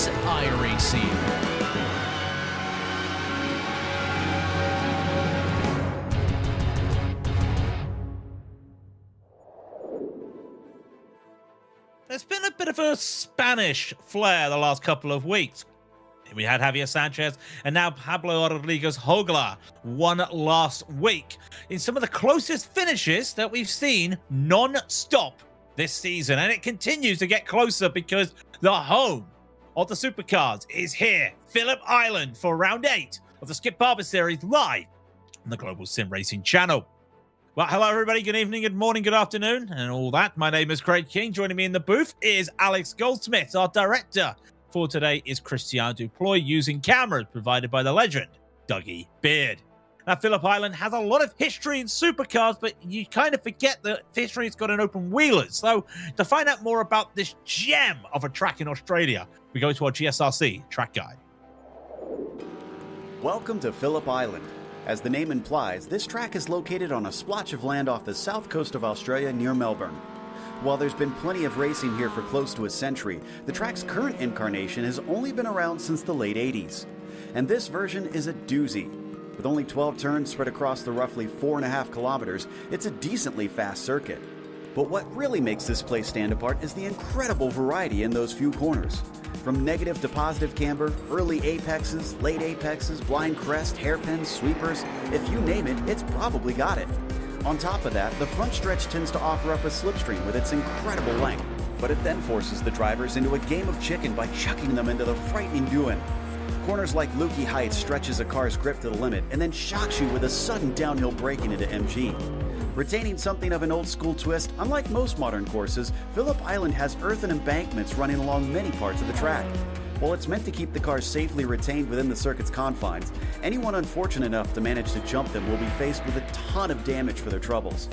is iRacing. There's been a bit of a Spanish flair the last couple of weeks. We had Javier Sanchez and now Pablo Rodriguez Hogla won last week in some of the closest finishes that we've seen non-stop this season. And it continues to get closer because the home of the supercars is here, Phillip Island, for round 8 of the Skip Barber Series live on the Global Sim Racing channel. Well, hello everybody, good evening, good morning, good afternoon, and all that. My name is Craig King. Joining me in the booth is Alex Goldsmith. Our director for today is Christian Duploy, using cameras provided by the legend, Dougie Beard. Now, Phillip Island has a lot of history in supercars, but you kind of forget that history's got an open wheelers. So to find out more about this gem of a track in Australia, we go to our GSRC track guide. Welcome to Phillip Island. As the name implies, this track is located on a splotch of land off the south coast of Australia near Melbourne. While there's been plenty of racing here for close to a century, the track's current incarnation has only been around since the late 80s. And this version is a doozy. With only 12 turns spread across the roughly 4.5 kilometers, it's a decently fast circuit. But what really makes this place stand apart is the incredible variety in those few corners. From negative to positive camber, early apexes, late apexes, blind crest, hairpins, sweepers, if you name it, it's probably got it. On top of that, the front stretch tends to offer up a slipstream with its incredible length, but it then forces the drivers into a game of chicken by chucking them into the frightening Buin. Corners like Lukey Heights stretches a car's grip to the limit and then shocks you with a sudden downhill braking into MG. Retaining something of an old-school twist, unlike most modern courses, Phillip Island has earthen embankments running along many parts of the track. While it's meant to keep the cars safely retained within the circuit's confines, anyone unfortunate enough to manage to jump them will be faced with a ton of damage for their troubles.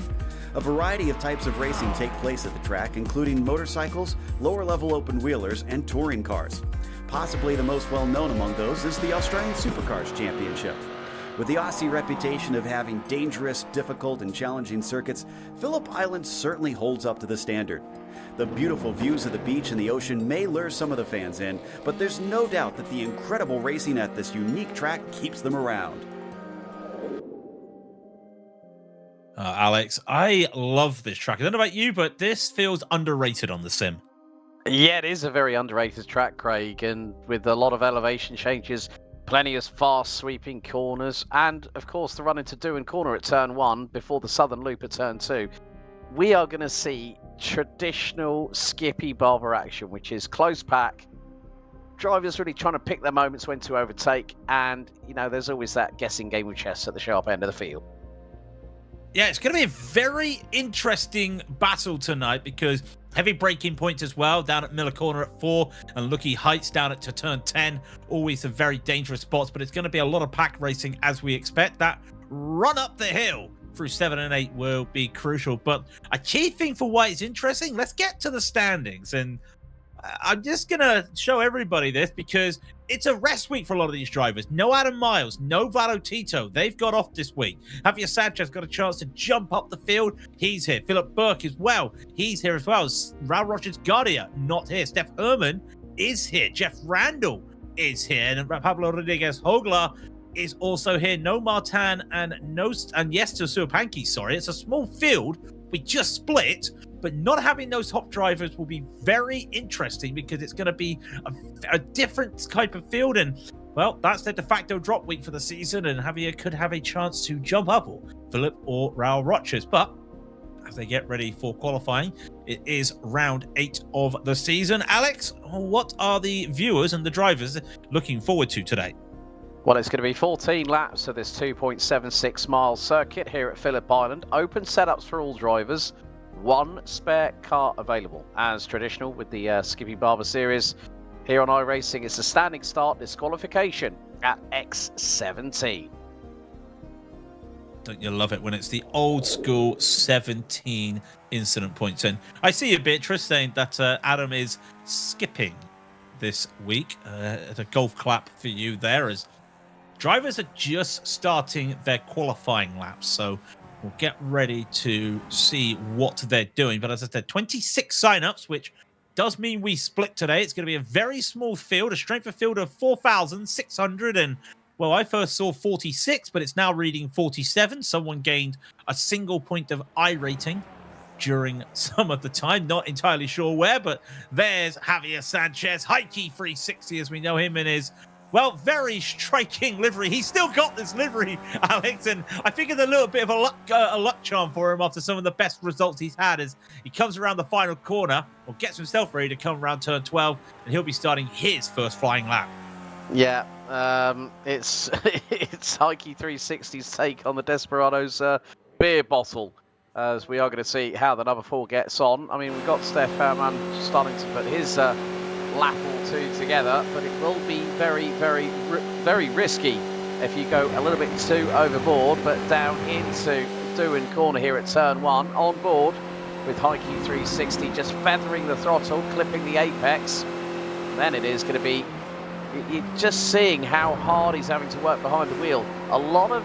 A variety of types of racing take place at the track, including motorcycles, lower-level open-wheelers, and touring cars. Possibly the most well-known among those is the Australian Supercars Championship. With the Aussie reputation of having dangerous, difficult, and challenging circuits, Phillip Island certainly holds up to the standard. The beautiful views of the beach and the ocean may lure some of the fans in, but there's no doubt that the incredible racing at this unique track keeps them around. Alex, I love this track. I don't know about you, but this feels underrated on the sim. Yeah, it is a very underrated track, Craig, and with a lot of elevation changes, plenty of fast sweeping corners, and of course the run into Doon corner at turn 1 before the southern loop at turn 2. We are going to see traditional Skippy Barber action, which is close pack, drivers really trying to pick their moments when to overtake, and you know, there's always that guessing game of chess at the sharp end of the field. Yeah, it's going to be a very interesting battle tonight because heavy braking points as well, down at Miller Corner at 4 and Lukey Heights down at to turn 10. Always some very dangerous spots, but it's going to be a lot of pack racing as we expect. That run up the hill through 7 and 8 will be crucial. But a key thing for why it's interesting, let's get to the standings. And I'm just going to show everybody this because it's a rest week for a lot of these drivers. No Adam Miles, no Valo Tito. They've got off this week. Javier Sanchez got a chance to jump up the field. He's here. Philip Burke as well. He's here as well. Raul Roches Guardia, not here. Steph Herman is here. Jeff Randall is here. And Pablo Rodriguez Hogla is also here. No Martin and yes to Suapanki. Sorry, it's a small field. We just split. But not having those top drivers will be very interesting because it's going to be a different type of field. And, well, that's the de facto drop week for the season. And Javier could have a chance to jump up, or Philip or Raul Roches. But as they get ready for qualifying, it is round 8 of the season. Alex, what are the viewers and the drivers looking forward to today? Well, it's going to be 14 laps of this 2.76 mile circuit here at Phillip Island. Open setups for all drivers. One spare car available. As traditional with the Skippy Barber Series here on iRacing, it's a standing start disqualification at X17. Don't you love it when it's the old school 17 incident points? And I see you, Beatrice, saying that Adam is skipping this week. A golf clap for you there, as drivers are just starting their qualifying laps. So we'll get ready to see what they're doing. But as I said, 26 signups, which does mean we split today. It's going to be a very small field, a strength of field of 4,600. And, well, I first saw 46, but it's now reading 47. Someone gained a single point of iRating during some of the time. Not entirely sure where, but there's Javier Sanchez, Heike 360 as we know him in his, well, very striking livery. He's still got this livery, Alex, and I think it's a little bit of a luck charm for him after some of the best results he's had as he comes around the final corner or gets himself ready to come around turn 12, and he'll be starting his first flying lap. Yeah, it's it's Heike 360's take on the Desperado's beer bottle, as we are going to see how the number 4 gets on. I mean, we've got Steph Herman starting to put his lap or two together, but it will be very risky if you go a little bit too overboard. But down into Doohan corner here at turn 1, on board with Heike 360 just feathering the throttle, clipping the apex. And then it is going to be, you're just seeing how hard he's having to work behind the wheel. A lot of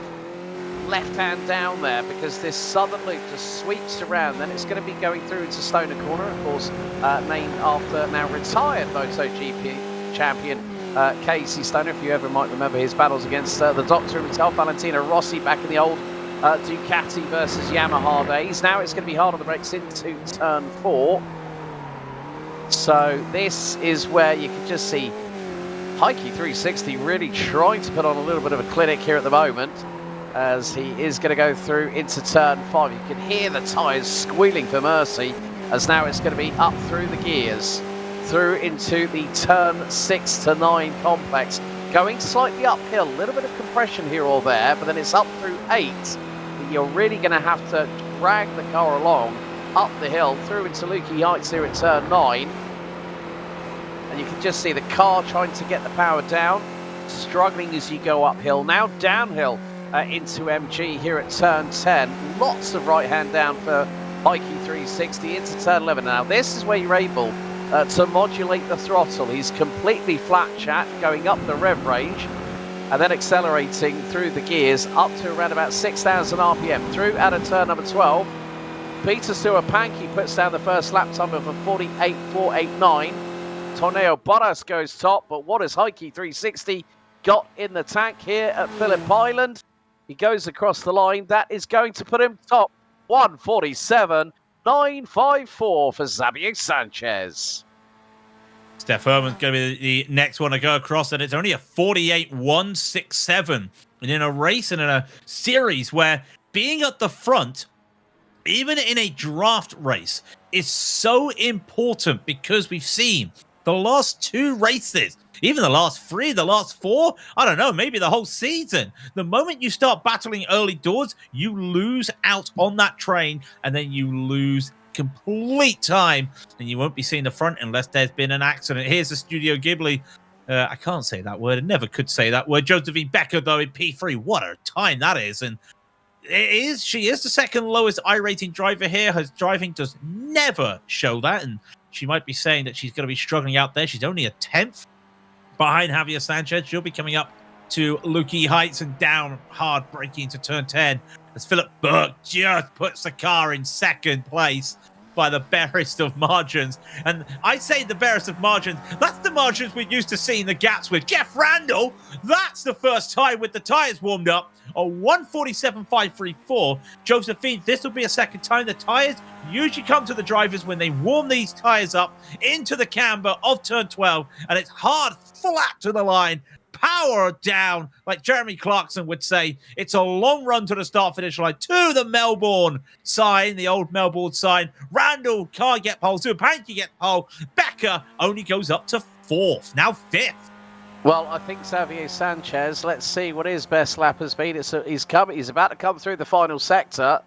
left hand down there because this southern loop just sweeps around. Then it's going to be going through into Stoner corner, of course, named after now retired MotoGP champion Casey Stoner, if you ever might remember his battles against the Doctor himself, Valentino Rossi, back in the old Ducati versus Yamaha days. Now it's going to be hard on the brakes into turn 4. So this is where you can just see Heike 360 really trying to put on a little bit of a clinic here at the moment, as he is going to go through into turn 5. You can hear the tyres squealing for mercy, as now it's going to be up through the gears, through into the turn 6 to 9 complex, going slightly uphill, a little bit of compression here or there, but then it's up through 8. You're really going to have to drag the car along, up the hill, through into Lukey Heights here at turn 9. And you can just see the car trying to get the power down, struggling as you go uphill, now downhill. Into MG here at turn 10. Lots of right hand down for Heike 360 into turn 11. Now this is where you're able to modulate the throttle. He's completely flat chat, going up the rev range and then accelerating through the gears up to around about 6,000 RPM through out of turn number 12. Peter Stuapanki puts down the first lap time of a 48.489. Torneo Bottas goes top, but what has Heike 360 got in the tank here at Phillip Island? He goes across the line. That is going to put him top. 147.954 for Xavier Sanchez. Steph Herman's going to be the next one to go across, and it's only a 48.167. And in a race and in a series where being at the front, even in a draft race, is so important, because we've seen the last 2 races, even the last 3, the last 4, I don't know, maybe the whole season. The moment you start battling early doors, you lose out on that train, and then you lose complete time, and you won't be seeing the front unless there's been an accident. Here's the Studio Ghibli. I can't say that word. I never could say that word. Josephine Becker, though, in P3. What a time that is. And she is the second lowest iRating driver here. Her driving does never show that, and she might be saying that she's going to be struggling out there. She's only a 10th behind Javier Sanchez. She'll be coming up to Lukey Heights and down hard, braking into turn 10 as Phillip Burke just puts the car in second place by the barest of margins. And I say the barest of margins, that's the margins we're used to seeing the gaps with. Jeff Randall, that's the first time with the tyres warmed up, a 147.534. Josephine, this will be a second time. The tyres usually come to the drivers when they warm these tyres up into the camber of turn 12, and it's hard, flat to the line, power down, like Jeremy Clarkson would say. It's a long run to the start-finish line, to the Melbourne sign, the old Melbourne sign. Randall can't get pole, Zupanki get pole. Becker only goes up to 4th, now 5th. Well, I think Xavier Sanchez, let's see what his best lap has been. He's about to come through the final sector.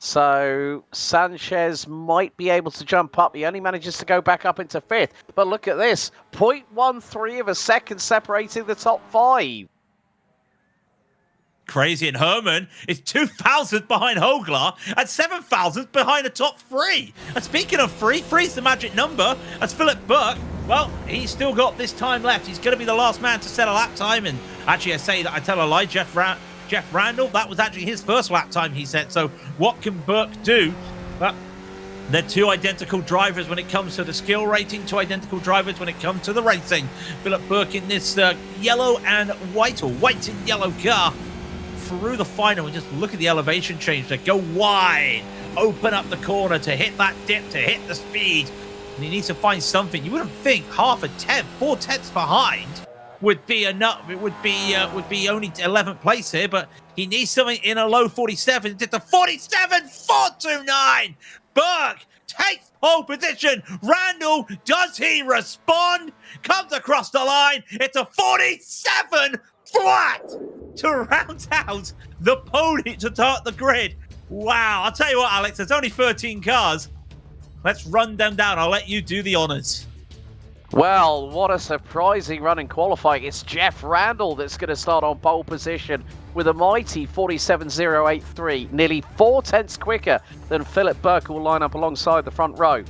So Sanchez might be able to jump up. He only manages to go back up into 5th. But look at this, 0.13 of a second separating the top 5. Crazy. And Herman is 2,000 behind Hoglar and 7,000 behind the top 3. And speaking of 3, 3's the magic number. As Phillip Burke, well, he's still got this time left. He's going to be the last man to set a lap time. And actually, I tell a lie, Jeff Randall, that was actually his first lap time he set. So what can Burke do? Well, They're two identical drivers when it comes to the skill rating, two identical drivers when it comes to the racing. Phillip Burke in this yellow and white, or white and yellow car through the final. And just look at the elevation change there. Go wide, open up the corner to hit that dip, to hit the speed. And he needs to find something. You wouldn't think half a tenth, 4 tenths behind would be enough. It would be only 11th place here, but he needs something in a low 47. Did the 47.429. Burke takes pole position. Randall, does he respond? Comes across the line. It's a 47 flat to round out the podium, to start the grid. Wow. I'll tell you what, Alex, there's only 13 cars. Let's run them down. I'll let you do the honors. Well, what a surprising run in qualifying. It's Jeff Randall that's going to start on pole position with a mighty 47.083, nearly 4 tenths quicker than Phillip Burke, who will line up alongside the front row.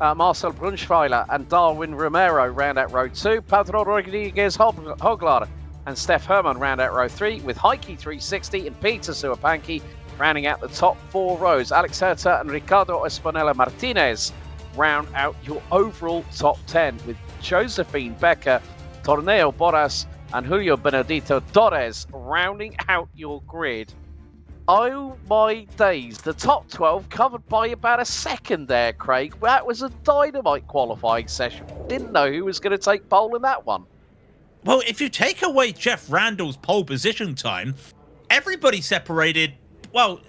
Marcel Brunschweiler and Darwin Romero round out row 2. Pedro Rodriguez Hoglar and Steph Herman round out row 3, with Heike 360 and Peter Suapanki rounding out the top 4 rows. Alex Herter and Ricardo Esponella Martinez round out your overall top 10, with Josephine Becker, Torneo Boras and Julio Benedito Torres rounding out your grid. Oh my days, the top 12 covered by about a second there, Craig. That was a dynamite qualifying session. Didn't know who was going to take pole in that one. Well, if you take away Jeff Randall's pole position time, everybody separated, well,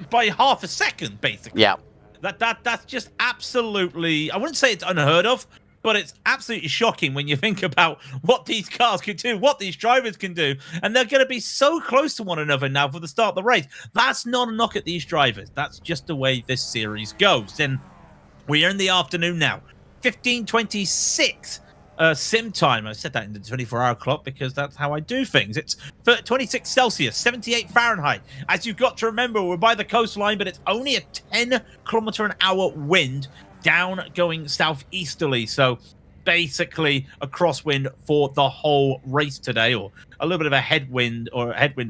by half a second, basically. Yeah. That's just absolutely, I wouldn't say it's unheard of, but it's absolutely shocking when you think about what these cars can do, what these drivers can do, and they're going to be so close to one another now for the start of the race. That's not a knock at these drivers. That's just the way this series goes. And we are in the afternoon now. 15:26 sim time. I said that in the 24-hour clock because that's how I do things. It's 26 Celsius, 78 Fahrenheit. As you've got to remember, we're by the coastline, but it's only a 10-kilometer-an-hour wind down going southeasterly. So basically a crosswind for the whole race today, or a little bit of a headwind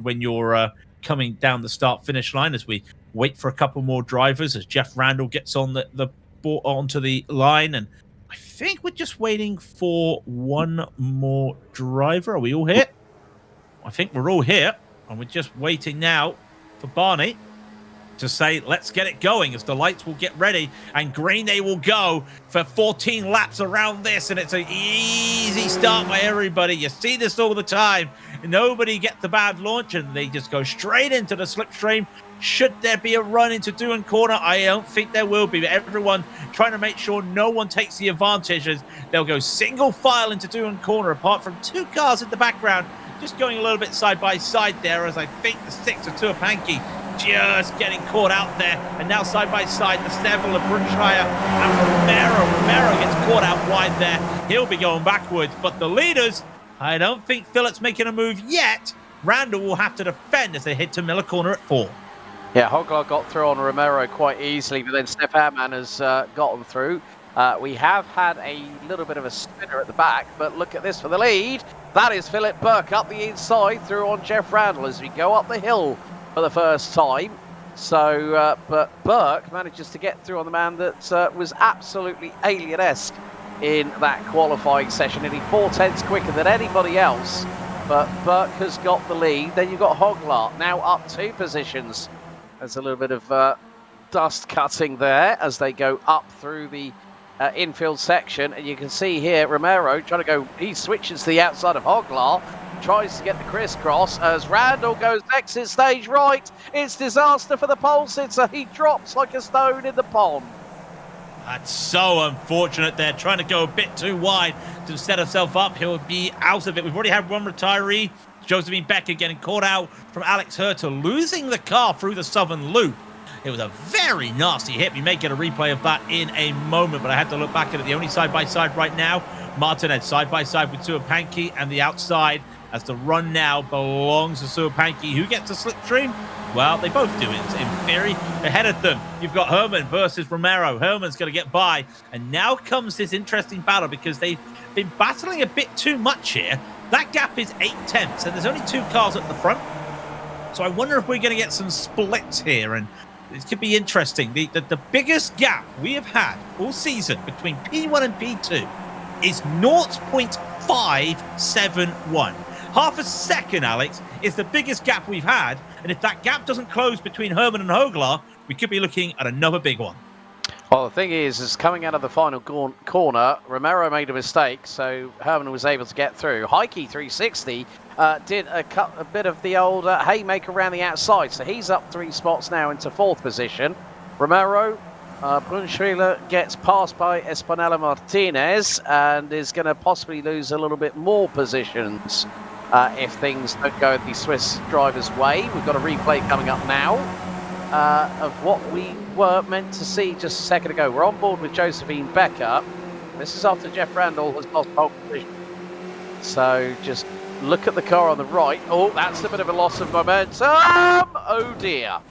when you're coming down the start-finish line, as we wait for a couple more drivers as Jeff Randall gets on onto the line. And I think we're just waiting for one more driver. Are we all here? I think we're all here, and we're just waiting now for Barney to say, let's get it going, as the lights will get ready, and green they will go for 14 laps around this, and it's an easy start by everybody. You see this all the time. Nobody gets the bad launch, and they just go straight into the slipstream. Should there be a run into Doohan Corner? I don't think there will be, but everyone trying to make sure no one takes the advantage, as they'll go single file into Doohan Corner, apart from 2 cars in the background, just going a little bit side by side there, as I think the 6 of Tuapanki just getting caught out there. And now side by side, the 7 of Brunschweiler and Romero. Romero gets caught out wide there. He'll be going backwards, but the leaders, I don't think Phillip's making a move yet. Randall will have to defend as they head to Miller Corner at 4. Yeah, Hoglar got through on Romero quite easily, but then Steph Herman has gotten through. We have had a little bit of a spinner at the back, but look at this for the lead. That is Phillip Burke up the inside through on Jeff Randall as we go up the hill for the first time. So, but Burke manages to get through on the man that was absolutely alien-esque in that qualifying session, nearly 4 tenths quicker than anybody else. But Burke has got the lead. Then you've got Hoglar now up 2 positions. There's a little bit of dust cutting there as they go up through the infield section, and you can see here Romero trying to go, he switches to the outside of Hoglar, tries to get the crisscross as Randall goes exit stage right. It's disaster for the pole sitter. He drops like a stone in the pond. That's so unfortunate. They're trying to go a bit too wide to set himself up. He'll be out of it. We've already had one retiree, Josephine Becker, getting caught out from Alex Herter, losing the car through the southern loop. It was a very nasty hit. We may get a replay of that in a moment, but I had to look back at it. The only side-by-side right now, Martinez side-by-side with Suapanki, and the outside, as the run now belongs to Suapanki. Who gets the slipstream? Well, they both do it in theory. Ahead of them, you've got Herman versus Romero. Herman's going to get by, and now comes this interesting battle because they've been battling a bit too much here. That gap is 8 tenths, and there's only 2 cars at the front. So I wonder if we're going to get some splits here, and This could be interesting. The biggest gap we have had all season between P1 and P2 is 0.571. Half a second, Alex, is the biggest gap we've had. And if that gap doesn't close between Herman and Hoglar, we could be looking at another big one. Well, the thing is coming out of the final corner, Romero made a mistake, so Herman was able to get through. Heike 360 did a bit of the old haymaker around the outside, so he's up 3 spots now into 4th position. Romero, Brunschweiler gets passed by Espanella Martinez and is going to possibly lose a little bit more positions if things don't go the Swiss driver's way. We've got a replay coming up now of what we were meant to see just a second ago. We're on board with Josephine Becker. This is after Jeff Randall has lost pole position. So just look at the car on the right. Oh, that's a bit of a loss of momentum. Oh dear.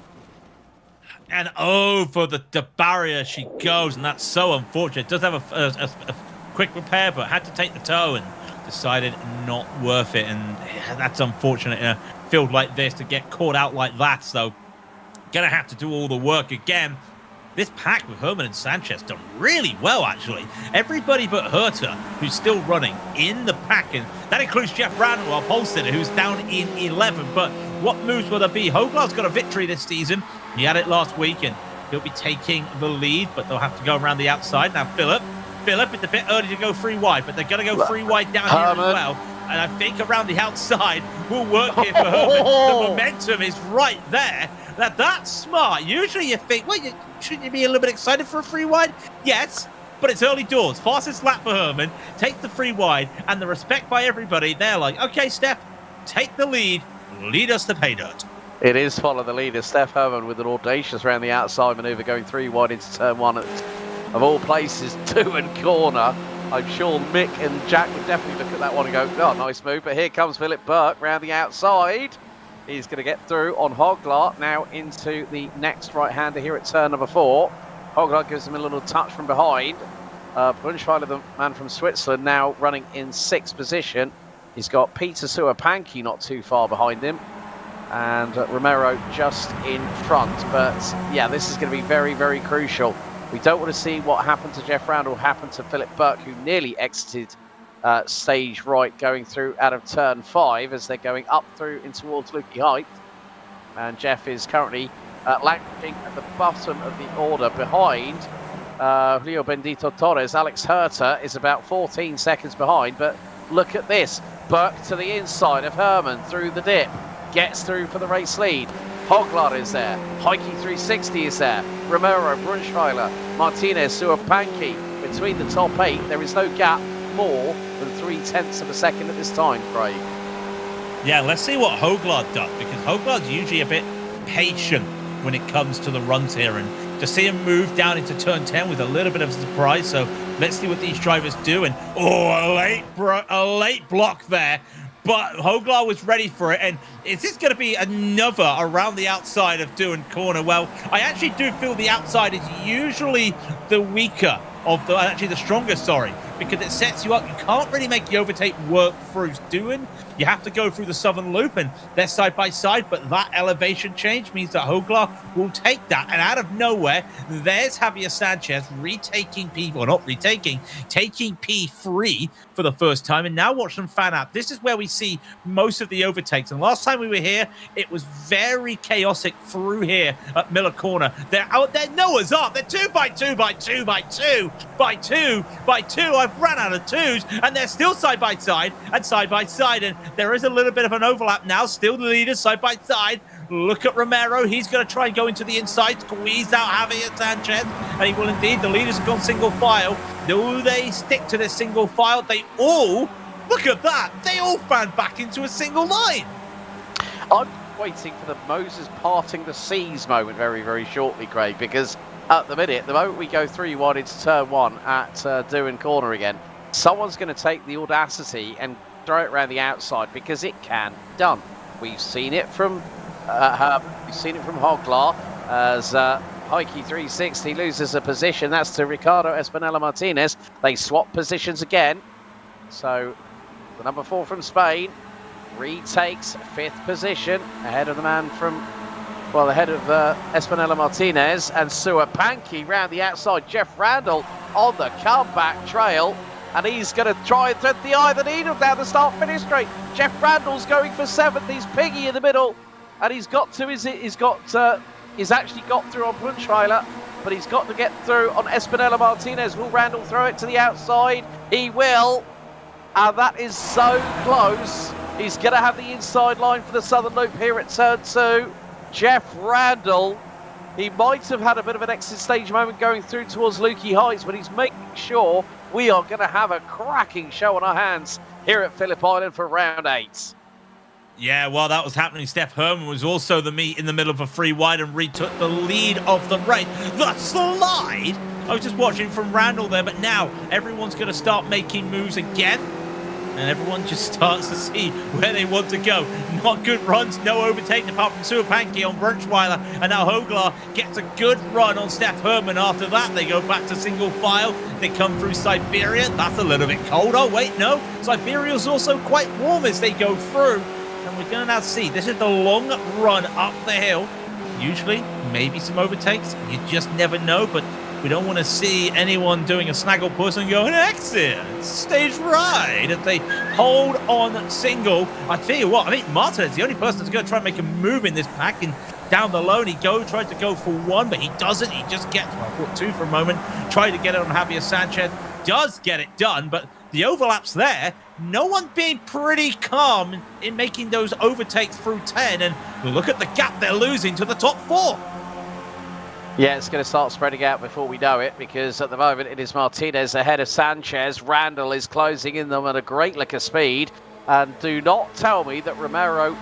And for the barrier she goes, and that's so unfortunate. It does have a quick repair, but had to take the tow and decided not worth it. And that's unfortunate in a field like this to get caught out like that. So gonna have to do all the work again. This pack with Herman and Sanchez done really well, actually. Everybody but Herta, who's still running in the pack, and that includes Jeff Randall, our pole sitter, who's down in 11. But what moves will there be? Hoglar's got a victory this season. He had it last week, and he'll be taking the lead, but they'll have to go around the outside. Now, Phillip, it's a bit early to go 3 wide, but they're going to go 3 wide down here as well. And I think around the outside will work here for Herman. The momentum is right there. That's smart. Usually you think, well, shouldn't you be a little bit excited for a 3 wide? Yes, but it's early doors. Fastest lap for Herman. Take the 3 wide, and the respect by everybody. They're like, okay, Steph, take the lead. Lead us to pay dirt. It is follow the leader, Steph Herman, with an audacious round the outside manoeuvre going 3 wide into turn 1 of all places, 2 and corner. I'm sure Mick and Jack would definitely look at that one and go, oh, nice move. But here comes Phillip Burke round the outside. He's going to get through on Hoglar now into the next right-hander here at turn number 4. Hoglar gives him a little touch from behind. Brunschweiler, the man from Switzerland, now running in 6th position. He's got Peter Suapanki not too far behind him. And Romero just in front. But yeah, this is going to be very, very crucial. We don't want to see what happened to Jeff Randall happen to Phillip Burke, who nearly exited stage right going through out of turn 5 as they're going up through in towards Lukey Height. And Jeff is currently languishing at the bottom of the order behind Julio Bendito Torres. Alex Herta is about 14 seconds behind, but look at this. Burke to the inside of Herman through the dip. Gets through for the race lead. Hoglar is there. Heike 360 is there. Romero, Brunschweiler, Martinez, Suapanki. Between the top 8, there is no gap more than 0.3 of a second at this time, Craig. Yeah, let's see what Hoglar does, because Hoglar's usually a bit patient when it comes to the runs here, and to see him move down into turn 10 with a little bit of a surprise. So let's see what these drivers do. And a late block there, but Hoglar was ready for it. And is this going to be another around the outside of doing corner? Well, I actually do feel the outside is usually the weaker of the, actually the strongest, sorry, because it sets you up. You can't really make the overtake work through doing. You have to go through the southern loop, and they're side by side, but that elevation change means that Hoglar will take that. And out of nowhere, there's Javier Sanchez retaking taking P3 for the first time. And now watch them fan out. This is where we see most of the overtakes. And last time we were here, it was very chaotic through here at Miller Corner. They're out there. Noah's Ark. They're 2 by 2 by 2 by 2 by 2 by 2. I've run out of 2s, and they're still side by side and side by side. And there is a little bit of an overlap now. Still the leaders side by side. Look at Romero. He's going to try and go into the inside, squeeze out Javier Sanchez, and he will indeed. The leaders have gone single file. Do they stick to this single file? They all, look at that. They all fan back into a single line. I'm waiting for the Moses parting the seas moment very, very shortly, Craig, because at the minute, the moment we go 3 wide into turn 1 at Doohan Corner again, someone's going to take the audacity and throw it around the outside, because it can be done. We've seen it from Hoglar as Heike 360 loses a position. That's to Ricardo Espanella Martinez. They swap positions again. So the number 4 from Spain retakes 5th position ahead of the man from Well, ahead of Espinella Martinez and Sua Panky round the outside. Jeff Randall on the comeback trail. And he's going to try and thread the eye of the needle down the start-finish straight. Jeff Randall's going for 7th. He's Piggy in the middle. And he's actually got through on Brunschweiler. But he's got to get through on Espinella Martinez. Will Randall throw it to the outside? He will. And that is so close. He's going to have the inside line for the Southern Loop here at turn 2. Jeff Randall, he might have had a bit of an exit stage moment going through towards Lukey Heights, but he's making sure we are going to have a cracking show on our hands here at Phillip Island for round 8. Yeah, while that was happening, Steph Herman was also the meat in the middle of a free wide and retook the lead of the race. The slide! I was just watching from Randall there, but now everyone's going to start making moves again. And everyone just starts to see where they want to go. Not good runs, no overtaking apart from Suapanki on Brunschweiler. And now Hoglar gets a good run on Steph Herman. After that, they go back to single file. They come through Siberia. That's a little bit cold. Oh, wait, no. Siberia's also quite warm as they go through. And we're going to now see. This is the long run up the hill. Usually, maybe some overtakes. You just never know, but we don't want to see anyone doing a snaggle push and going exit, stage right. If they hold on single, I tell you what, I think Martin is the only person that's going to try and make a move in this pack. And down the low, and he tried to go for 1, but he doesn't. He just gets, well, I thought 2 for a moment. Tried to get it on Javier Sanchez. Does get it done, but the overlaps there. No one being pretty calm in making those overtakes through 10. And look at the gap they're losing to the top 4. Yeah, it's going to start spreading out before we know it, because at the moment it is Martinez ahead of Sanchez. Randall is closing in them at a great lick of speed. And do not tell me that Romero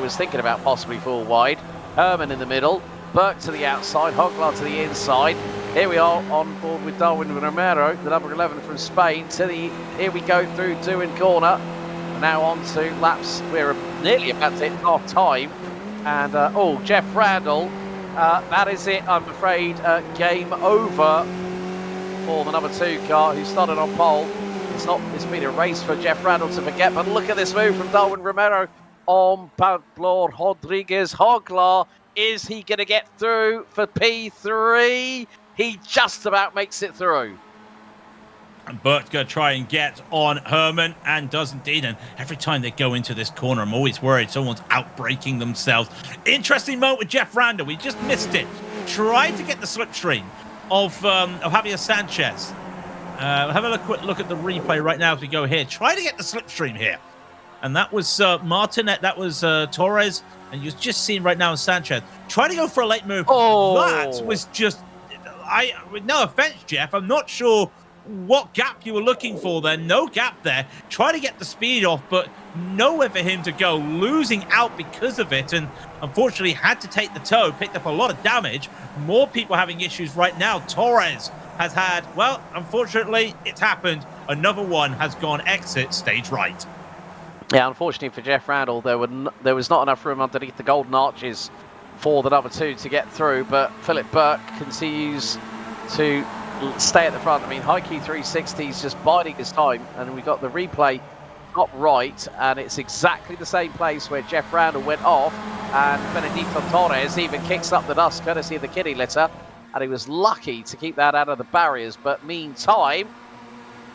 was thinking about possibly full wide. Herman in the middle, Burke to the outside, Hoglar to the inside. Here we are on board with Darwin Romero, the number 11 from Spain. Here we go through Doohan Corner. Now on to laps. We're nearly about to hit half time. And, Jeff Randall. That is it, I'm afraid. Game over for the number 2 car, who started on pole. It's been a race for Jeff Randall to forget, but look at this move from Darwin Romero on Pablo Rodriguez. Hoglar, is he going to get through for P3? He just about makes it through. And Bert's going to try and get on Herman, and does indeed. And every time they go into this corner, I'm always worried someone's outbraking themselves. Interesting moment with Jeff Randall. We just missed it. Tried to get the slipstream of Javier Sanchez. Have a quick look at the replay right now as we go here. Try to get the slipstream here. And that was Martinet, that was Torres. And you're just seeing right now in Sanchez. Try to go for a late move. Oh. That was just... with no offense, Jeff, I'm not sure what gap you were looking for there. No gap there. Try to get the speed off, but nowhere for him to go. Losing out because of it, and unfortunately had to take the toe. Picked up a lot of damage. More people having issues right now. Torres has had, well, unfortunately, it's happened. Another one has gone exit stage right. Yeah, unfortunately for Jeff Randall, there was not enough room underneath the golden arches for the number 2 to get through, but Philip Burke continues to stay at the front. I mean, High Key 360 is just biding his time, and we got the replay not right, and it's exactly the same place where Jeff Randall went off, and Benedito Torres even kicks up the dust courtesy of the kiddie litter, and he was lucky to keep that out of the barriers. But meantime,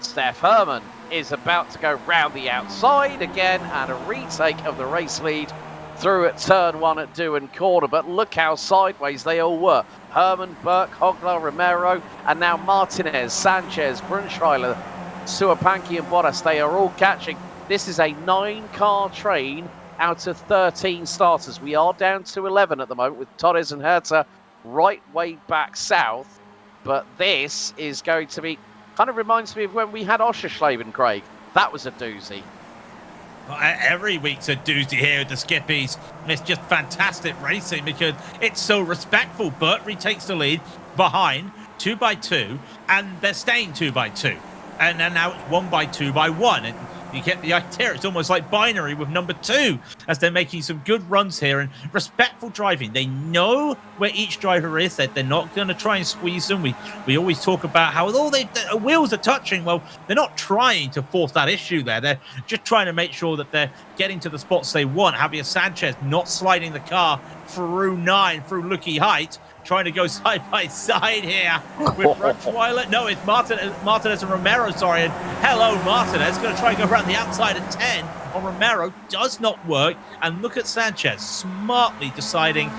Steph Herman is about to go round the outside again, and a retake of the race lead through at turn 1 at Doohan Corner. But look how sideways they all were. Herman, Burke, Hoglar, Romero, and now Martinez, Sanchez, Brunschweiler, Suapanki and Bottas. They are all catching. This is a 9-car train out of 13 starters. We are down to 11 at the moment with Torres and Herta right way back south. But this is going to be... kind of reminds me of when we had Oschersleben, Craig. That was a doozy. Well, every week's a doozy here at the Skippies. It's just fantastic racing because it's so respectful. Burt retakes the lead behind 2 by 2, and they're staying 2 by 2. And then now it's 1 by 2 by 1. And You get the idea. It's almost like binary with number 2 as they're making some good runs here and respectful driving. They know where each driver is. They're not going to try and squeeze them. We always talk about how all the wheels are touching. Well, they're not trying to force that issue there. They're just trying to make sure that they're getting to the spots they want. Javier Sanchez not sliding the car through 9, through Lucky Height, trying to go side by side here with Brunschweiler. No, it's Martinez and Romero, sorry. And hello, Martinez. Going to try and go around the outside at 10 on Romero. Does not work. And look at Sanchez smartly deciding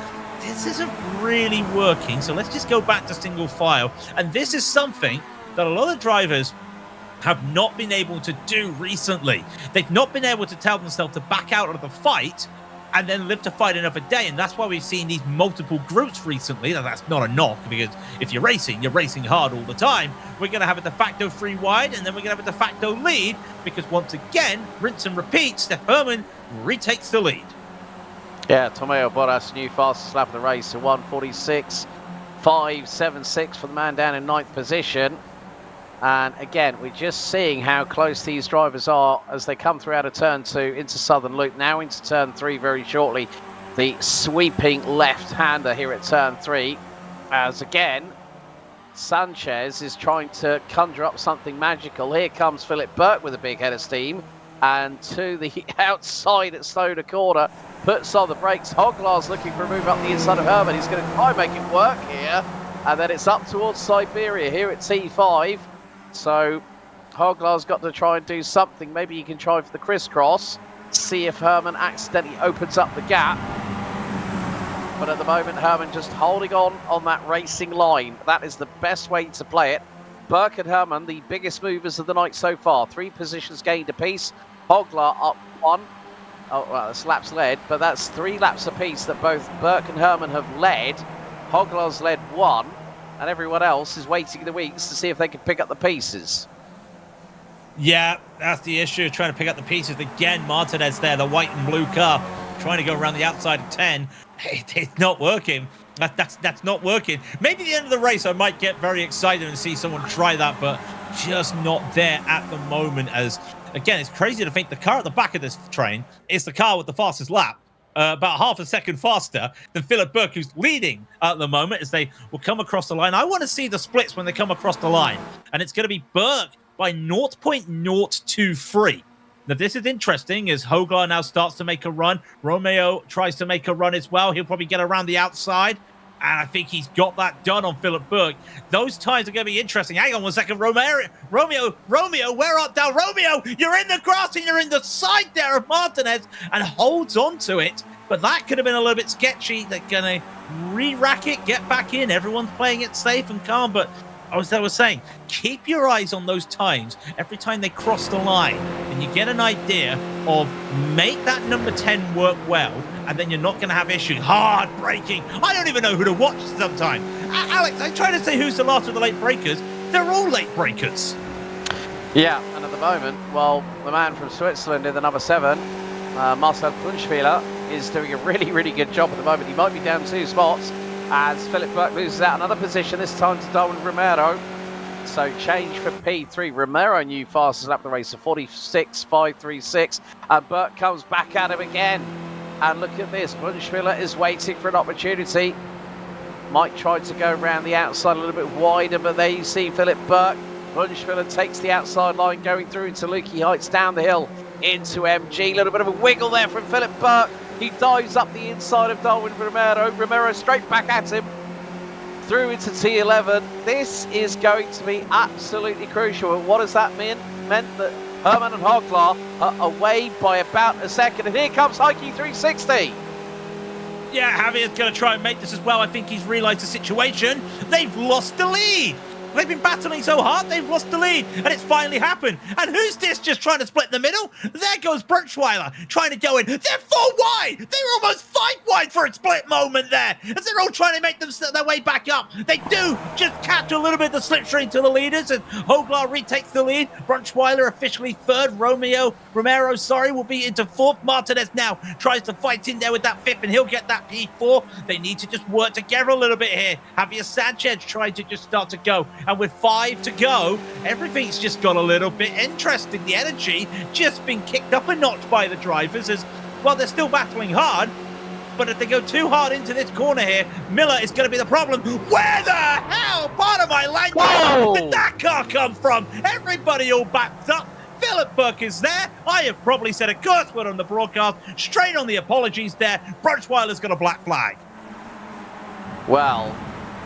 this isn't really working. So let's just go back to single file. And this is something that a lot of drivers have not been able to do recently. They've not been able to tell themselves to back out of the fight and then live to fight another day. And that's why we've seen these multiple groups recently. Now, that's not a knock, because if you're racing hard all the time. We're going to have a de facto 3 wide, and then we're going to have a de facto lead, because once again, rinse and repeat, Steph Herman retakes the lead. Yeah, Tomeo Bottas, new fastest lap of the race, a 1:46.576 for the man down in 9th position. And again, we're just seeing how close these drivers are as they come through out of turn 2 into Southern Loop, now into turn 3 very shortly. The sweeping left-hander here at turn 3, as again, Sanchez is trying to conjure up something magical. Here comes Phillip Burke with a big head of steam, and to the outside at Stoner Corner, puts on the brakes. Hoglar's looking for a move up the inside of Herman. He's going to try and make it work here, and then it's up towards Siberia here at T5. So Hoglar's got to try and do something. Maybe he can try for the crisscross, see if Herman accidentally opens up the gap. But at the moment, Herman just holding on that racing line. That is the best way to play it. Burke and Herman, the biggest movers of the night so far. 3 positions gained apiece. Hoglar up 1. Oh, well, that's laps led, but that's 3 laps apiece that both Burke and Herman have led. Hoglar's led 1. And everyone else is waiting in the weeks to see if they can pick up the pieces. Yeah, that's the issue, trying to pick up the pieces. Again, Martinez there, the white and blue car, trying to go around the outside of 10. It's not working. That's not working. Maybe at the end of the race, I might get very excited and see someone try that, but just not there at the moment. As, again, it's crazy to think the car at the back of this train is the car with the fastest lap. About half a second faster than Phillip Burke, who's leading at the moment as they will come across the line. I want to see the splits when they come across the line. And it's going to be Burke by 0.023. Now, this is interesting as Hoglar now starts to make a run. Romeo tries to make a run as well. He'll probably get around the outside. And I think he's got that done on Phillip Burke. Those times are going to be interesting. Hang on 1 second. Romeo, where art thou? Romeo, you're in the grass and you're in the side there of Martinez and holds on to it. But that could have been a little bit sketchy. They're going to re-rack it, get back in. Everyone's playing it safe and calm. But as I was saying, keep your eyes on those times every time they cross the line. And you get an idea of make that number 10 work well. And then you're not going to have issues. Hard braking. I don't even know who to watch sometimes. Alex, I'm trying to say who's the last of the late breakers. They're all late breakers. Yeah, and at the moment, well, the man from Switzerland in the number 7, Marcel Punschweiler, is doing a really, really good job at the moment. He might be down 2 spots as Phillip Burke loses out another position, this time to Darwin Romero. So change for P3. Romero new fastest lap of the race, a 46.536. And Burke comes back at him again. And look at this, Punschweiler is waiting for an opportunity. Might try to go around the outside a little bit wider, but there you see Phillip Burke. Punschweiler takes the outside line going through into Lukey Heights down the hill into MG. A little bit of a wiggle there from Phillip Burke. He dives up the inside of Darwin Romero. Romero straight back at him. Through into T11. This is going to be absolutely crucial. And what does that mean? Meant that Herman and Hoglar are away by about a second. And here comes Heike 360. Yeah, Javier's going to try and make this as well. I think he's realised the situation. They've lost the lead. They've been battling so hard, they've lost the lead, and it's finally happened. And who's this just trying to split the middle? There goes Brunschweiler trying to go in. They're 4 wide. They were almost 5 wide for a split moment there, as they're all trying to make their way back up. They do just catch a little bit of the slipstream to the leaders, and Hoglar retakes the lead. Brunschweiler officially 3rd. Romero, will be into 4th. Martinez now tries to fight in there with that 5th, and he'll get that P4. They need to just work together a little bit here. Javier Sanchez trying to just start to go. And with 5 to go, everything's just got a little bit interesting. The energy just been kicked up a notch by the drivers as, well, they're still battling hard. But if they go too hard into this corner here, Miller is going to be the problem. Where the hell, pardon my language, did that car come from? Everybody all backed up. Phillip Burke is there. I have probably said a curse word on the broadcast. Straight on the apologies there. Brunschweiler's got a black flag. Well,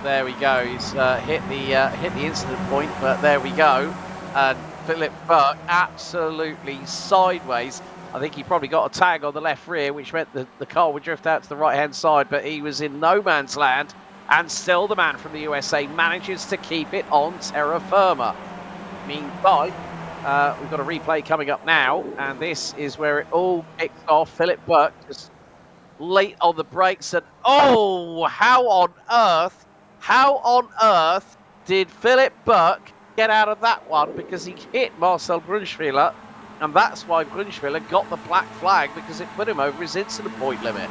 there we go. He's hit the incident point, but there we go. And Phillip Burke absolutely sideways. I think he probably got a tag on the left rear, which meant the car would drift out to the right-hand side, but he was in no man's land, and still the man from the USA manages to keep it on terra firma. Meanwhile, we've got a replay coming up now, and this is where it all kicks off. Phillip Burke just late on the brakes, and oh, how on earth did Phillip Burke get out of that one? Because he hit Marcel Brunschweiler, and that's why Brunschweiler got the black flag, because it put him over his incident point limit.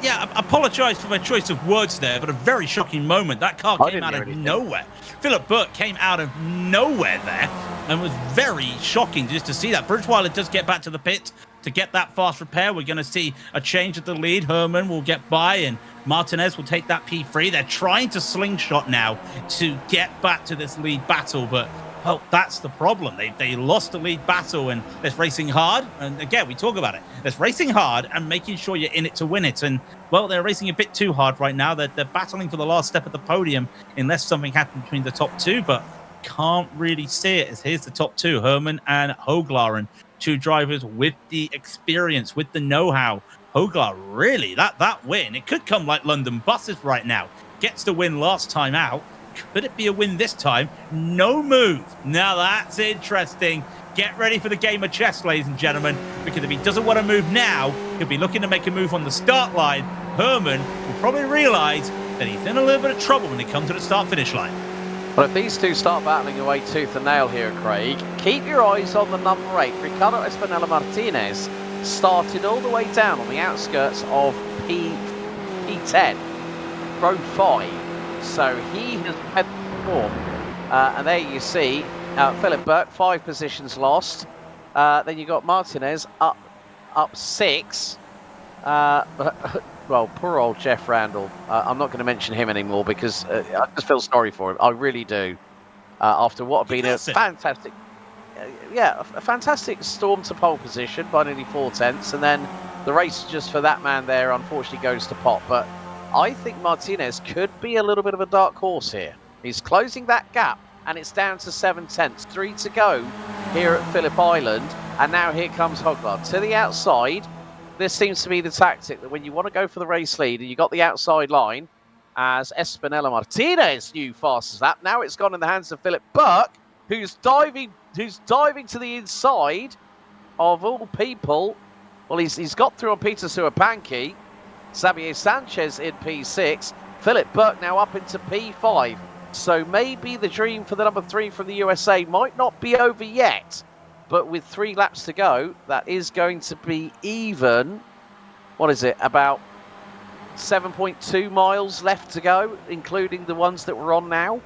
Yeah, I apologise for my choice of words there, but a very shocking moment. That car came out of nowhere. Phillip Burke came out of nowhere there, and was very shocking just to see that. Brunschweiler does get back to the pit to get that fast repair. We're going to see a change at the lead. Herman will get by, and Martinez will take that P3. They're trying to slingshot now to get back to this lead battle, but well, that's the problem. They lost the lead battle, and that's racing hard. And again, we talk about it. That's racing hard and making sure you're in it to win it. And well, they're racing a bit too hard right now. They're battling for the last step at the podium unless something happens between the top two, but can't really see it. As here's the top two, Herman and Hoglar, and two drivers with the experience, with the know-how. Hoglar, really, that win, it could come like London buses right now. Gets the win last time out. Could it be a win this time? No move. Now that's interesting. Get ready for the game of chess, ladies and gentlemen, because if he doesn't want to move now, he'll be looking to make a move on the start line. Herman will probably realize that he's in a little bit of trouble when he comes to the start-finish line. Well, if these two start battling away tooth and nail here, Craig, keep your eyes on the number 8. Ricardo Espinella Martinez started all the way down on the outskirts of P10, row 5. So he has had the form. And there you see Phillip Burke, 5 positions lost. Then you got Martinez up 6. Well, poor old Jeff Randall. I'm not going to mention him anymore because I just feel sorry for him. I really do. After what had been a fantastic, a fantastic storm to pole position by nearly 4 tenths, and then the race just for that man there unfortunately goes to pot. But I think Martinez could be a little bit of a dark horse here. He's closing that gap, and it's down to 7 tenths. 3 to go here at Phillip Island, and now here comes Hoglar to the outside. This seems to be the tactic that when you want to go for the race lead and you got the outside line, as Espinella Martinez knew fast as that. Now it's gone in the hands of Phillip Burke, who's diving to the inside of all people. Well, he's got through on Peter Suapanki. Xavier Sanchez in P6. Phillip Burke now up into P5. So maybe the dream for the number 3 from the USA might not be over yet. But with 3 laps to go, that is going to be even, what is it, about 7.2 miles left to go, including the ones that we're on now.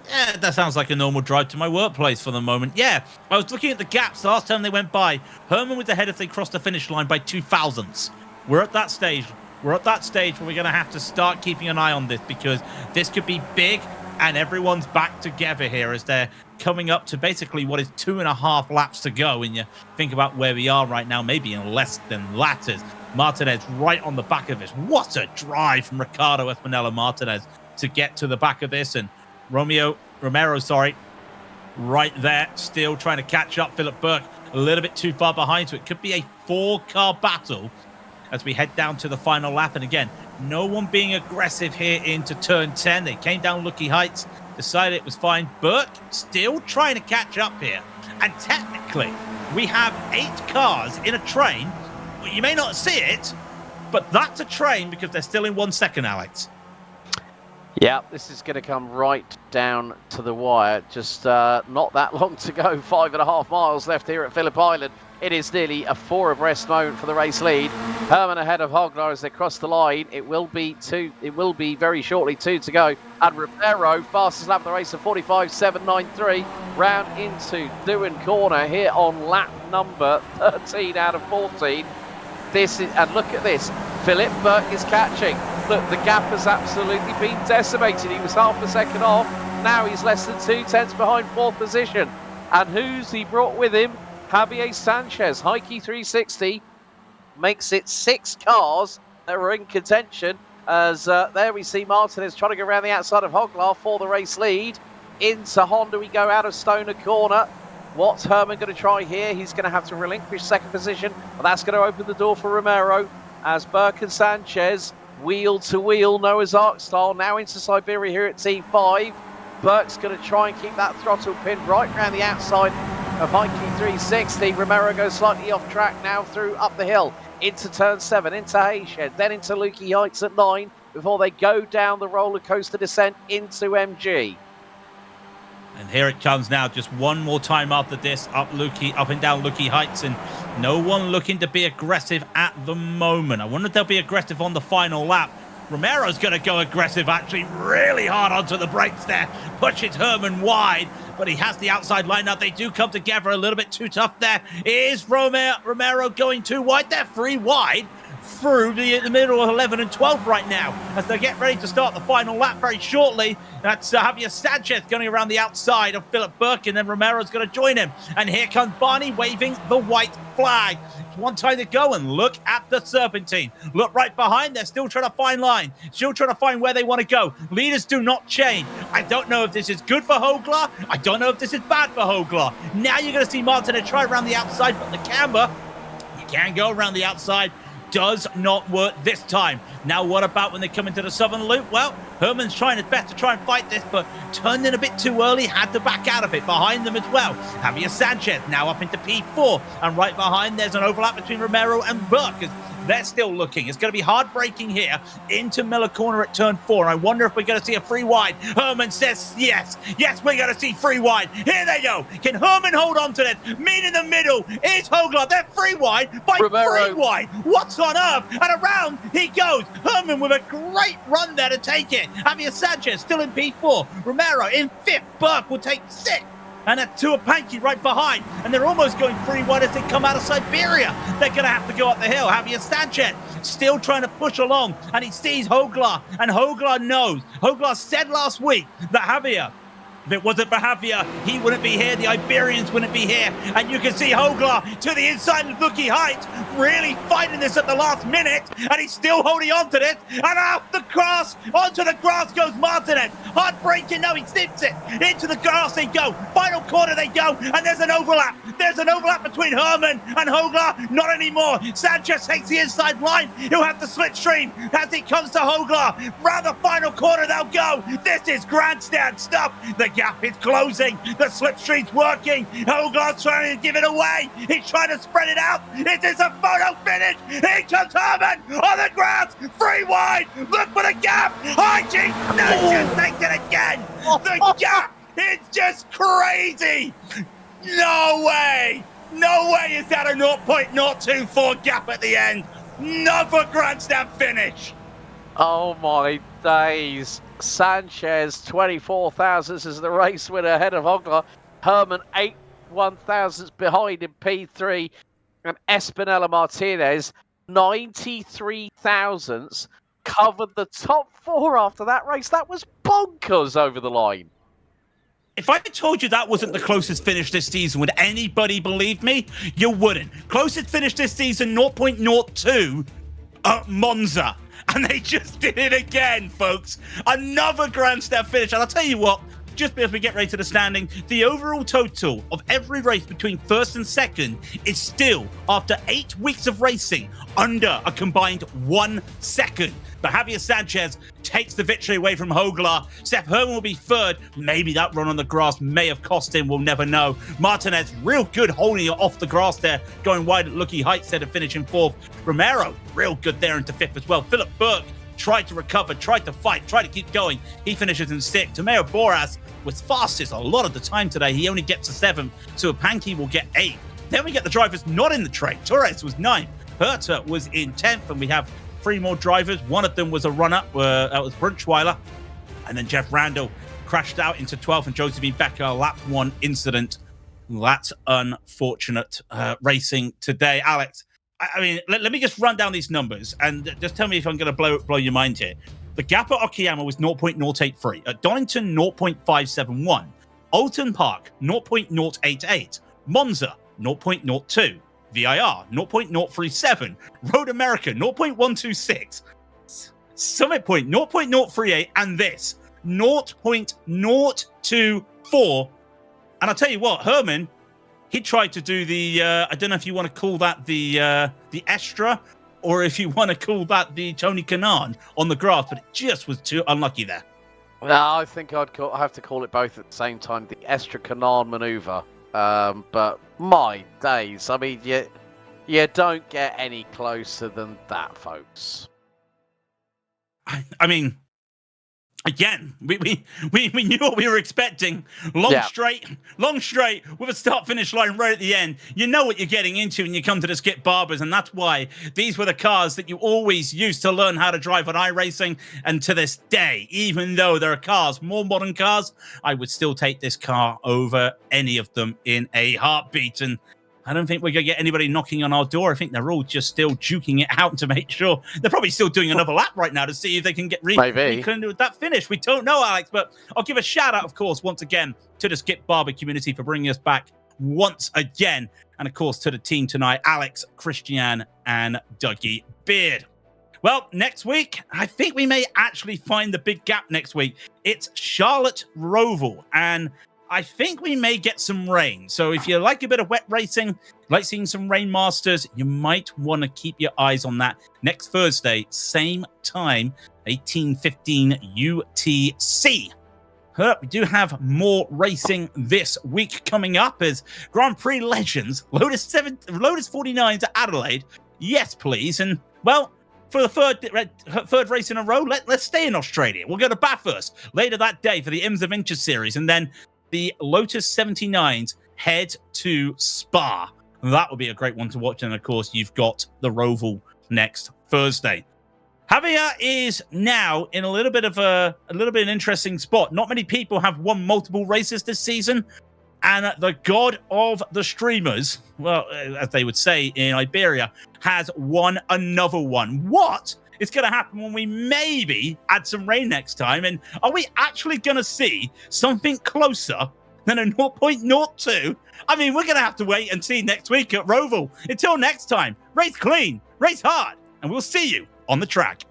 Yeah, that sounds like a normal drive to my workplace for the moment. Yeah, I was looking at the gaps last time they went by. Herman was ahead if they crossed the finish line by 2 thousandths. We're at that stage. We're at that stage where we're going to have to start keeping an eye on this, because this could be big, and everyone's back together here as they're coming up to basically what is 2.5 laps to go. And you think about where we are right now, maybe in less than latters. Martinez right on the back of this. What a drive from Ricardo Espinella Martinez to get to the back of this. And Romero, right there, still trying to catch up. Phillip Burke a little bit too far behind, so it could be a 4-car battle as we head down to the final lap. And again, no one being aggressive here into turn 10. They came down Lucky Heights, decided it was fine. Burke still trying to catch up here. And technically, we have 8 cars in a train. Well, you may not see it, but that's a train because they're still in 1 second, Alex. Yeah, this is going to come right down to the wire. Just not that long to go. 5.5 miles left here at Phillip Island. It is nearly a 4 abreast moment for the race lead. Herman ahead of Hoglar as they cross the line. It will be very shortly 2 to go. And Romero, fastest lap of the race of 45.793, round into Dewan Corner here on lap number 13 out of 14. And look at this, Philip Burke is catching. Look, the gap has absolutely been decimated. He was half a second off. Now he's less than 2/10 behind 4th position. And who's he brought with him? Javier Sanchez. Heike 360 makes it 6 cars that were in contention. As there we see Martinez trying to go around the outside of Hoglar for the race lead. Into Honda we go out of Stoner Corner. What's Herman going to try here? He's going to have to relinquish 2nd position. But that's going to open the door for Romero as Burke and Sanchez wheel to wheel, Noah's Ark style, now into Siberia here at T5. Burke's going to try and keep that throttle pin right around the outside of Heike 360. Romero goes slightly off track now through up the hill into turn 7, into Hayshed, then into Lukey Heights at 9 before they go down the roller coaster descent into MG. And here it comes now, just one more time after this, up and down Lukey Heights, and no one looking to be aggressive at the moment. I wonder if they'll be aggressive on the final lap. Romero's going to go aggressive, actually, really hard onto the brakes there. Pushes Herman wide, but he has the outside line now. They do come together a little bit too tough there. Is Romero going too wide? They're 3 wide through the middle of 11 and 12 right now as they get ready to start the final lap very shortly. That's Javier Sanchez going around the outside of Philip Burke, and then Romero's going to join him. And here comes Barney waving the white flag. It's one time to go, and look at the Serpentine. Look right behind. They're still trying to find line, still trying to find where they want to go. Leaders do not change. I don't know if this is good for Hoglar. I don't know if this is bad for Hoglar. Now you're going to see Martin try around the outside, but the camber, you can go around the outside, does not work this time. Now what about when they come into the southern loop? Well, Herman's trying his best to try and fight this, but turned in a bit too early, had to back out of it. Behind them as well, Javier Sanchez now up into P4, and right behind there's an overlap between Romero and Burke. They're still looking. It's going to be hard braking here into Miller Corner at turn 4. I wonder if we're going to see a free wide. Herman says yes. Yes, we're going to see free wide. Here they go. Can Herman hold on to this? Meet in the middle is Hoglar. They're free wide by Romero. 3 wide. What's on earth? And around he goes. Herman with a great run there to take it. Javier Sanchez still in P4. Romero in 5th. Burke will take 6th. And that's Tuapanki right behind. And they're almost going 3 wide as they come out of Siberia. They're going to have to go up the hill. Javier Sanchez still trying to push along. And he sees Hoglar. And Hoglar knows. Hoglar said last week that Javier, if it wasn't for Javier, he wouldn't be here. The Iberians wouldn't be here. And you can see Hoglar to the inside of Lukey Heights, really fighting this at the last minute. And he's still holding on to this. And off the grass, onto the grass goes Martinez. Hard braking, no, he snips it. Into the grass they go. Final corner they go. And there's an overlap. There's an overlap between Herman and Hoglar. Not anymore. Sanchez takes the inside line. He'll have the slipstream as he comes to Hoglar. Round the final corner they'll go. This is grandstand stuff. The gap is closing. The slipstream's working. Hoglar's trying to give it away. He's trying to spread it out. It is a photo finish. Here comes Herman on the grass. 3 wide. Look for the gap. Hygiene. Just takes it again. The gap is just crazy. No way. No way is that a 0.024 gap at the end. Another grandstand finish. Oh my days. Sanchez 24 thousandths as the race winner ahead of Hoglar. Herman 8 1,000ths behind in P3, and Espinella Martinez 93 thousandths covered the top 4 after that race. That was bonkers over the line. If I told you that wasn't the closest finish this season, would anybody believe me? You wouldn't. Closest finish this season, 0.02 at Monza. And they just did it again, folks. Another grandstand finish. And I'll tell you what, just as we get ready to the standing, the overall total of every race between 1st and 2nd is still, after 8 weeks of racing, under a combined 1 second. But Javier Sanchez takes the victory away from Hoglar. Seth Herman will be 3rd. Maybe that run on the grass may have cost him. We'll never know. Martinez, real good holding it off the grass there, going wide at Lukey Heights there to finish in 4th. Romero, real good there into 5th as well. Philip Burke tried to recover, tried to fight, tried to keep going. He finishes in 6th. Tomeo Boras was fastest a lot of the time today. He only gets to 7th, so Panky will get 8th. Then we get the drivers not in the train. Torres was 9th. Herta was in 10th, and we have 3 more drivers. One of them was a run-up. That was Brunchweiler. And then Jeff Randall crashed out into 12th, and Josephine Becker, lap 1 incident. That's unfortunate racing today. Alex, I mean, let me just run down these numbers and just tell me if I'm going to blow your mind here. The gap at Okayama was 0.083. At Donington, 0.571. Alton Park, 0.088. Monza, 0.02. VIR, 0.037. Road America, 0.126. Summit Point, 0.038. And this, 0.024. And I'll tell you what, Herman, he tried to do the, I don't know if you want to call that the Estra, or if you want to call that the Tony Kanaan on the grass, but it just was too unlucky there. No, I think I have to call it both at the same time, the Estra Kanaan manoeuvre. But my days, I mean, you don't get any closer than that, folks. I mean, again, we knew what we were expecting. Long straight with a start-finish line right at the end. You know what you're getting into when you come to the Skip Barbers, and that's why these were the cars that you always used to learn how to drive on iRacing. And to this day, even though there are cars, more modern cars, I would still take this car over any of them in a heartbeat. And I don't think we're going to get anybody knocking on our door. I think they're all just still juking it out to make sure. They're probably still doing another lap right now to see if they can get with that finish. We don't know, Alex, but I'll give a shout out, of course, once again to the Skip Barber community for bringing us back once again. And, of course, to the team tonight, Alex, Christian, and Dougie Beard. Well, next week, I think we may actually find the big gap next week. It's Charlotte Roval, and I think we may get some rain. So if you like a bit of wet racing, like seeing some Rain Masters, you might want to keep your eyes on that next Thursday, same time, 18:15 UTC. We do have more racing this week coming up as Grand Prix Legends, Lotus 49 to Adelaide. Yes, please. And, well, for the third race in a row, let's stay in Australia. We'll go to Bathurst later that day for the IMSA Venture Series, and then the Lotus 79s head to Spa. That will be a great one to watch. And, of course, you've got the Roval next Thursday. Javier is now in a little bit of an interesting spot. Not many people have won multiple races this season. And the god of the streamers, well, as they would say in Iberia, has won another one. What is going to happen when we maybe add some rain next time? And are we actually going to see something closer than a 0.02? I mean, we're going to have to wait and see next week at Roval. Until next time, race clean, race hard, and we'll see you on the track.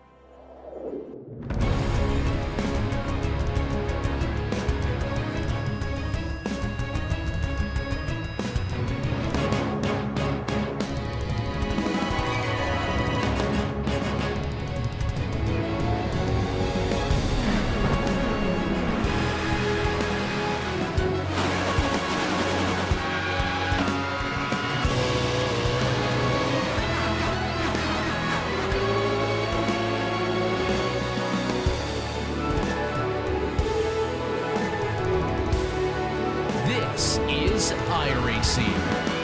This is iRacing.